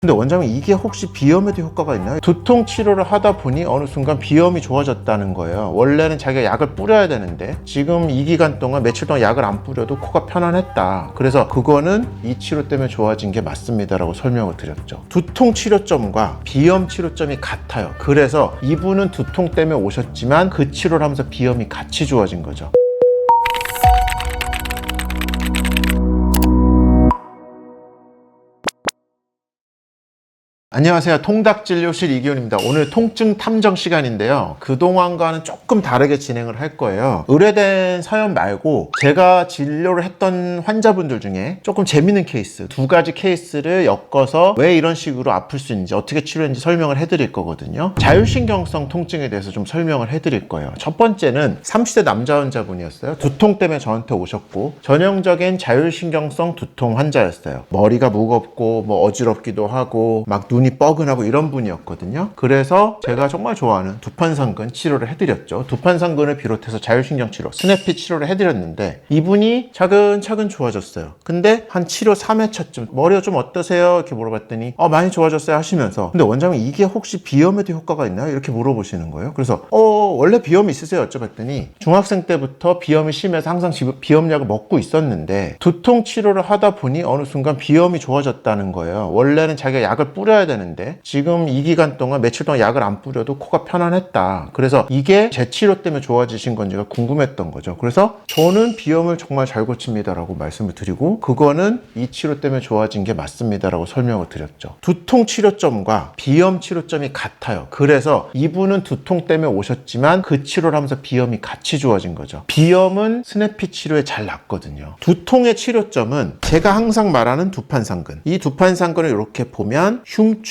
근데 원장님, 이게 혹시 비염에도 효과가 있나요? 두통 치료를 하다 보니 어느 순간 비염이 좋아졌다는 거예요. 원래는 자기가 약을 뿌려야 되는데 지금 이 기간 동안 며칠 동안 약을 안 뿌려도 코가 편안했다. 그래서 그거는 이 치료 때문에 좋아진 게 맞습니다라고 설명을 드렸죠. 두통 치료점과 비염 치료점이 같아요. 그래서 이분은 두통 때문에 오셨지만 그 치료를 하면서 비염이 같이 좋아진 거죠. 안녕하세요. 통닥진료실 이기훈입니다. 오늘 통증 탐정 시간인데요. 그동안과는 조금 다르게 진행을 할 거예요. 의뢰된 사연 말고 제가 진료를 했던 환자분들 중에 조금 재밌는 케이스, 두 가지 케이스를 엮어서 왜 이런 식으로 아플 수 있는지, 어떻게 치료했는지 설명을 해드릴 거거든요. 자율신경성 통증에 대해서 좀 설명을 해드릴 거예요. 첫 번째는 30대 남자 환자분이었어요. 두통 때문에 저한테 오셨고 전형적인 자율신경성 두통 환자였어요. 머리가 무겁고 뭐 어지럽기도 하고 막 눈이 뻐근하고 이런 분이었거든요. 그래서 제가 정말 좋아하는 두판상근 치료를 해드렸죠. 두판상근을 비롯해서 자율신경 치료, 스냅피 치료를 해드렸는데 이분이 차근차근 좋아졌어요. 근데 한 치료 3회차쯤 머리가 좀 어떠세요? 이렇게 물어봤더니 많이 좋아졌어요 하시면서, 근데 원장님, 이게 혹시 비염에도 효과가 있나요? 이렇게 물어보시는 거예요. 그래서 원래 비염이 있으세요? 여쭤봤더니 중학생 때부터 비염이 심해서 항상 비염약을 먹고 있었는데 두통 치료를 하다 보니 어느 순간 비염이 좋아졌다는 거예요. 원래는 자기가 약을 뿌려야 되는데 지금 이 기간 동안 며칠 동안 약을 안 뿌려도 코가 편안했다. 그래서 이게 제 치료 때문에 좋아지신 건지가 궁금했던 거죠. 그래서 저는 비염을 정말 잘 고칩니다 라고 말씀을 드리고, 그거는 이 치료 때문에 좋아진 게 맞습니다 라고 설명을 드렸죠. 두통 치료점과 비염 치료점이 같아요. 그래서 이분은 두통 때문에 오셨지만 그 치료를 하면서 비염이 같이 좋아진 거죠. 비염은 스냅피 치료에 잘 낫거든요. 두통의 치료점은 제가 항상 말하는 두판상근, 이 두판상근을 이렇게 보면 흉추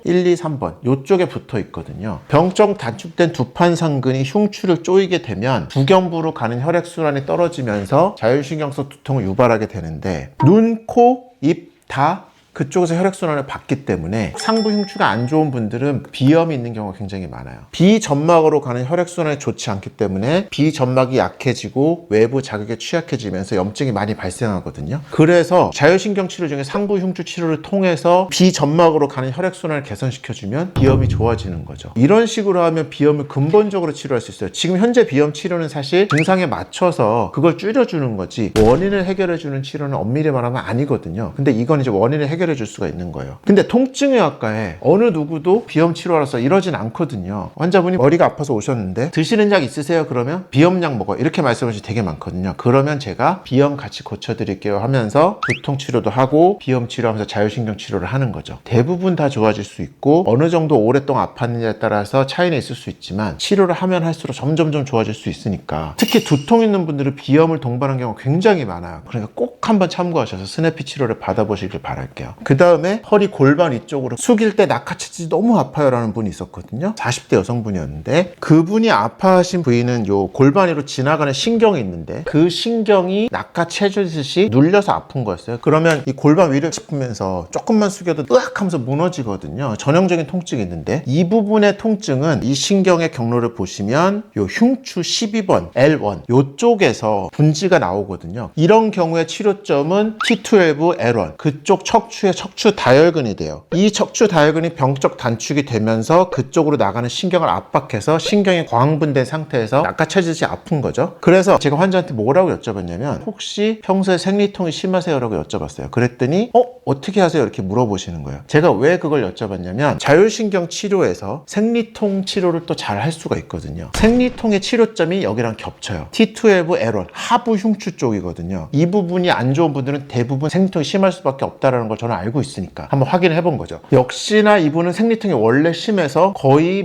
1, 2, 3번 이쪽에 붙어 있거든요. 병적 단축된 두판상근이 흉추를 쪼이게 되면 부경부로 가는 혈액순환이 떨어지면서 자율신경성 두통을 유발하게 되는데, 눈, 코, 입 다 그쪽에서 혈액순환을 받기 때문에 상부 흉추가 안 좋은 분들은 비염이 있는 경우가 굉장히 많아요. 비점막으로 가는 혈액순환이 좋지 않기 때문에 비점막이 약해지고 외부 자극에 취약해지면서 염증이 많이 발생하거든요. 그래서 자율신경 치료 중에 상부 흉추 치료를 통해서 비점막으로 가는 혈액순환을 개선시켜주면 비염이 좋아지는 거죠. 이런 식으로 하면 비염을 근본적으로 치료할 수 있어요. 지금 현재 비염 치료는 사실 증상에 맞춰서 그걸 줄여주는 거지 원인을 해결해주는 치료는 엄밀히 말하면 아니거든요. 근데 이건 이제 원인을 해결해 줄 수가 있는 거예요. 근데 통증의학과에 어느 누구도 비염 치료하러서 이러진 않거든요. 환자분이 머리가 아파서 오셨는데 드시는 약 있으세요? 그러면 비염약 먹어, 이렇게 말씀하시는 되게 많거든요. 그러면 제가 비염 같이 고쳐드릴게요 하면서 두통 치료도 하고 비염 치료하면서 자율신경 치료를 하는 거죠. 대부분 다 좋아질 수 있고 어느 정도 오랫동안 아팠느냐에 따라서 차이는 있을 수 있지만 치료를 하면 할수록 점점점 좋아질 수 있으니까, 특히 두통 있는 분들은 비염을 동반한 경우가 굉장히 많아요. 그러니까 꼭 한번 참고하셔서 스냅피 치료를 받아보시길 바랄게요. 그 다음에 허리 골반 이쪽으로 숙일 때 낙하채질이 너무 아파요 라는 분이 있었거든요. 40대 여성분이었는데 그분이 아파하신 부위는 요 골반 위로 지나가는 신경이 있는데 그 신경이 낙하채질듯이 눌려서 아픈 거였어요. 그러면 이 골반 위를 짚으면서 조금만 숙여도 으악 하면서 무너지거든요. 전형적인 통증이 있는데 이 부분의 통증은 이 신경의 경로를 보시면 요 흉추 12번 L1 요쪽에서 분지가 나오거든요. 이런 경우에 치료점은 T12 L1 그쪽 척추의 척추 다혈근이 돼요. 이 척추 다혈근이 병적 단축이 되면서 그쪽으로 나가는 신경을 압박해서 신경이 과흥분된 상태에서 낙하채질이 아픈 거죠. 그래서 제가 환자한테 뭐라고 여쭤봤냐면 혹시 평소에 생리통이 심하세요? 라고 여쭤봤어요. 그랬더니 어떻게 하세요? 이렇게 물어보시는 거예요. 제가 왜 그걸 여쭤봤냐면 자율신경 치료에서 생리통 치료를 또 잘 할 수가 있거든요. 생리통의 치료점이 여기랑 겹쳐요. T12L1 하부 흉추 쪽이거든요. 이 부분이 안 좋은 분들은 대부분 생리통이 심할 수밖에 없다는 걸 저는 알고 있으니까 한번 확인을 해본 거죠. 역시나 이분은 생리통이 원래 심해서 거의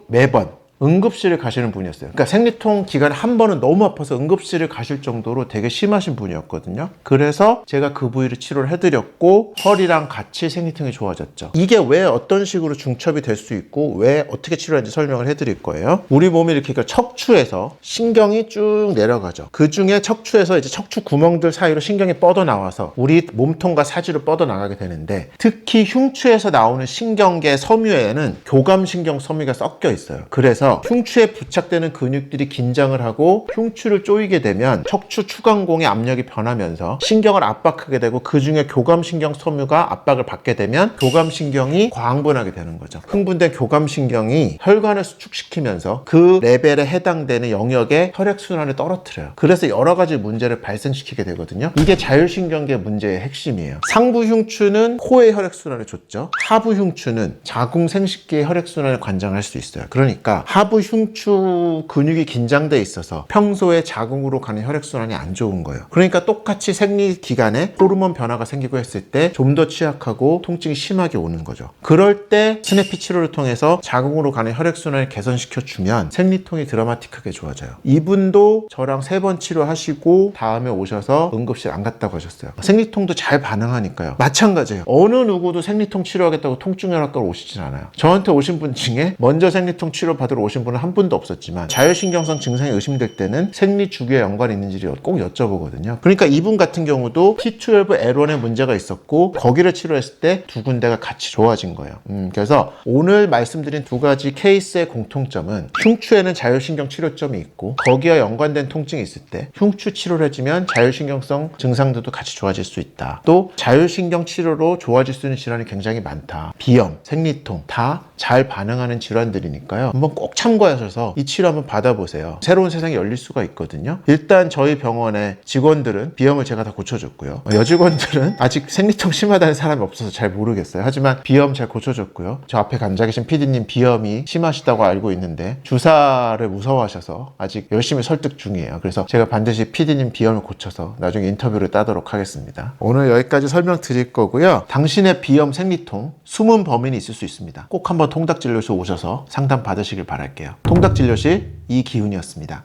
매번 응급실을 가시는 분이었어요. 그러니까 생리통 기간에 한 번은 너무 아파서 응급실을 가실 정도로 되게 심하신 분이었거든요. 그래서 제가 그 부위를 치료를 해드렸고 허리랑 같이 생리통이 좋아졌죠. 이게 왜 어떤 식으로 중첩이 될 수 있고 왜 어떻게 치료하는지 설명을 해드릴 거예요. 우리 몸이 이렇게 척추에서 신경이 쭉 내려가죠. 그 중에 척추에서 이제 척추 구멍들 사이로 신경이 뻗어나와서 우리 몸통과 사지로 뻗어나가게 되는데, 특히 흉추에서 나오는 신경계 섬유에는 교감신경 섬유가 섞여 있어요. 그래서 그래서 흉추에 부착되는 근육들이 긴장을 하고 흉추를 조이게 되면 척추 추간공의 압력이 변하면서 신경을 압박하게 되고 그 중에 교감신경 섬유가 압박을 받게 되면 교감신경이 과흥분하게 되는 거죠. 흥분된 교감신경이 혈관을 수축시키면서 그 레벨에 해당되는 영역의 혈액순환을 떨어뜨려요. 그래서 여러 가지 문제를 발생시키게 되거든요. 이게 자율신경계 문제의 핵심이에요. 상부 흉추는 코의 혈액순환을 줬죠. 하부 흉추는 자궁생식기의 혈액순환을 관장할 수 있어요. 그러니까 하부 흉추 근육이 긴장돼 있어서 평소에 자궁으로 가는 혈액순환이 안 좋은 거예요. 그러니까 똑같이 생리 기간에 호르몬 변화가 생기고 했을 때 좀 더 취약하고 통증이 심하게 오는 거죠. 그럴 때 스네피 치료를 통해서 자궁으로 가는 혈액순환을 개선시켜주면 생리통이 드라마틱하게 좋아져요. 이분도 저랑 3번 치료하시고 다음에 오셔서 응급실 안 갔다고 하셨어요. 생리통도 잘 반응하니까요. 마찬가지예요. 어느 누구도 생리통 치료하겠다고 통증혈압과로 오시진 않아요. 저한테 오신 분 중에 먼저 생리통 치료 받으러 오신 분은 한 분도 없었지만 자율신경성 증상이 의심될 때는 생리 주기에 연관이 있는지 꼭 여쭤보거든요. 그러니까 이분 같은 경우도 T12L1에 문제가 있었고 거기를 치료했을 때 두 군데가 같이 좋아진 거예요. 그래서 오늘 말씀드린 두 가지 케이스의 공통점은 흉추에는 자율신경 치료점이 있고 거기와 연관된 통증이 있을 때 흉추 치료를 해주면 자율신경성 증상들도 같이 좋아질 수 있다. 또 자율신경 치료로 좋아질 수 있는 질환이 굉장히 많다. 비염, 생리통 다 잘 반응하는 질환들이니까요. 한번 꼭 참고하셔서 이 치료 한번 받아보세요. 새로운 세상이 열릴 수가 있거든요. 일단 저희 병원의 직원들은 비염을 제가 다 고쳐줬고요. 여직원들은 아직 생리통 심하다는 사람이 없어서 잘 모르겠어요. 하지만 비염 잘 고쳐줬고요. 저 앞에 앉아 계신 PD님 비염이 심하시다고 알고 있는데 주사를 무서워하셔서 아직 열심히 설득 중이에요. 그래서 제가 반드시 PD님 비염을 고쳐서 나중에 인터뷰를 따도록 하겠습니다. 오늘 여기까지 설명드릴 거고요. 당신의 비염, 생리통 숨은 범인이 있을 수 있습니다. 꼭 한번 통닥진료실 오셔서 상담 받으시길 바랄게요. 통닥진료실 이기훈이었습니다.